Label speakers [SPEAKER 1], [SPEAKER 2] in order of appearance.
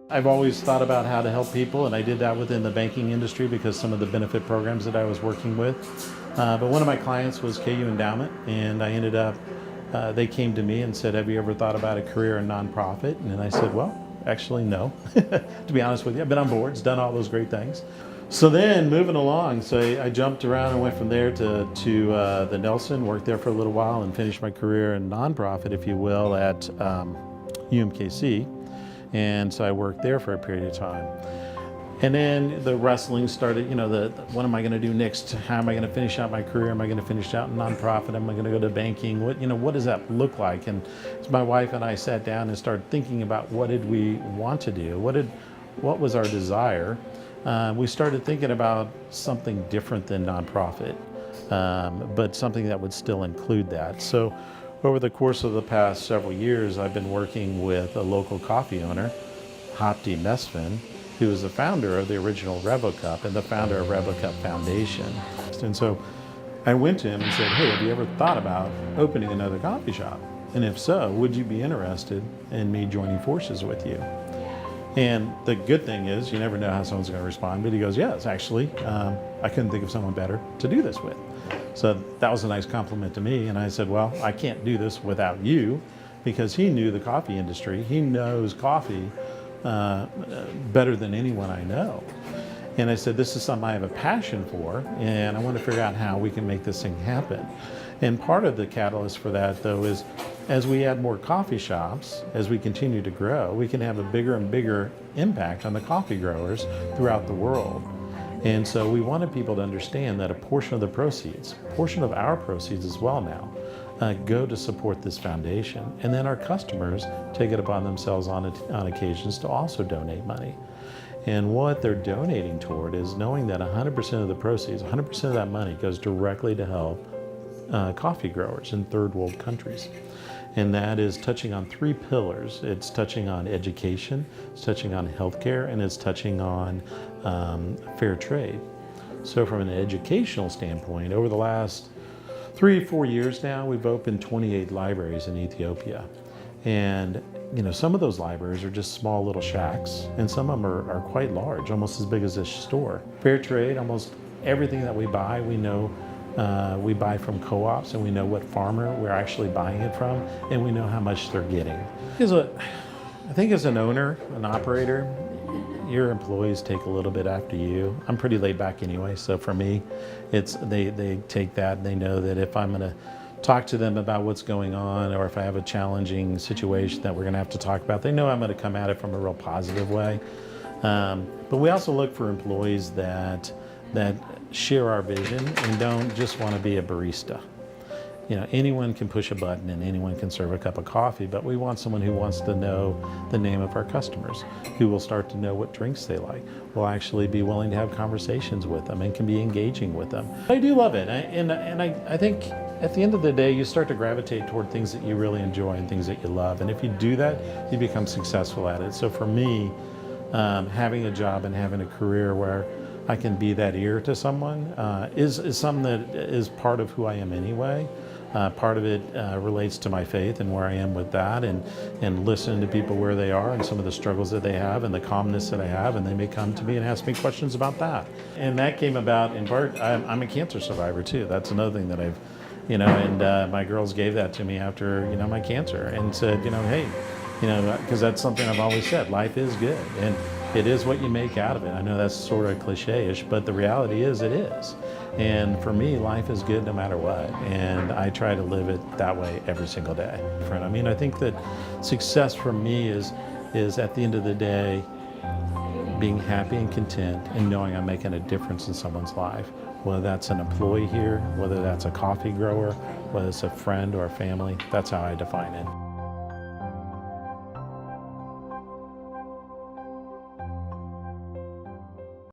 [SPEAKER 1] I've always thought about how to help people, and I did that within the banking industry because some of the benefit programs that I was working with. But one of my clients was KU Endowment, and I ended up, they came to me and said, have you ever thought about a career in nonprofit? And I said, well, actually, no. To be honest with you, I've been on boards, done all those great things. So then moving along, so I jumped around and went from there to the Nelson, worked there for a little while and finished my career in nonprofit, if you will, at UMKC. And so I worked there for a period of time. And then the wrestling started, what am I going to do next? How am I going to finish out my career? Am I going to finish out in nonprofit? Am I going to go to banking? What does that look like? And so my wife and I sat down and started thinking about what did we want to do? What was our desire? We started thinking about something different than nonprofit, but something that would still include that. So over the course of the past several years, I've been working with a local coffee owner, Hopti Mesfin, who is the founder of the original Revocup and the founder of Revocup Foundation. And so I went to him and said, hey, have you ever thought about opening another coffee shop? And if so, would you be interested in me joining forces with you? And the good thing is, you never know how someone's going to respond, but he goes, yes, actually, I couldn't think of someone better to do this with. So that was a nice compliment to me. And I said, well, I can't do this without you, because he knew the coffee industry. He knows coffee better than anyone I know. And I said, this is something I have a passion for, and I want to figure out how we can make this thing happen. And part of the catalyst for that, though, is as we add more coffee shops, as we continue to grow, we can have a bigger and bigger impact on the coffee growers throughout the world. And so we wanted people to understand that a portion of the proceeds, a portion of our proceeds as well now, go to support this foundation. And then our customers take it upon themselves on occasions to also donate money. And what they're donating toward is knowing that 100% of the proceeds, 100% of that money goes directly to help coffee growers in third world countries. And that is touching on three pillars. It's touching on education, it's touching on healthcare, and it's touching on fair trade. So from an educational standpoint, over the last 3-4 years now, we've opened 28 libraries in Ethiopia. And some of those libraries are just small little shacks, and some of them are quite large, almost as big as this store. Fair trade, almost everything that we buy, we know we buy from co-ops, and we know what farmer we're actually buying it from, and we know how much they're getting. I think as an owner, an operator, your employees take a little bit after you. I'm pretty laid back anyway, so for me, they take that, and they know that if I'm gonna talk to them about what's going on, or if I have a challenging situation that we're gonna have to talk about, they know I'm gonna come at it from a real positive way. But we also look for employees that share our vision and don't just want to be a barista. Anyone can push a button and anyone can serve a cup of coffee, but we want someone who wants to know the name of our customers, who will start to know what drinks they like, will actually be willing to have conversations with them and can be engaging with them. I do love it, and I think at the end of the day, you start to gravitate toward things that you really enjoy and things that you love, and if you do that, you become successful at it. So for me, having a job and having a career where I can be that ear to someone is something that is part of who I am anyway. Part of it relates to my faith and where I am with that, and listening to people where they are and some of the struggles that they have and the calmness that I have, and they may come to me and ask me questions about that. And that came about in part, I'm a cancer survivor too. That's another thing that I've, and my girls gave that to me after, my cancer, and said, hey, because that's something I've always said, life is good. And it is what you make out of it. I know that's sort of cliche-ish, but the reality is it is. And for me, life is good no matter what. And I try to live it that way every single day. I think that success for me is at the end of the day, being happy and content and knowing I'm making a difference in someone's life. Whether that's an employee here, whether that's a coffee grower, whether it's a friend or a family, that's how I define it.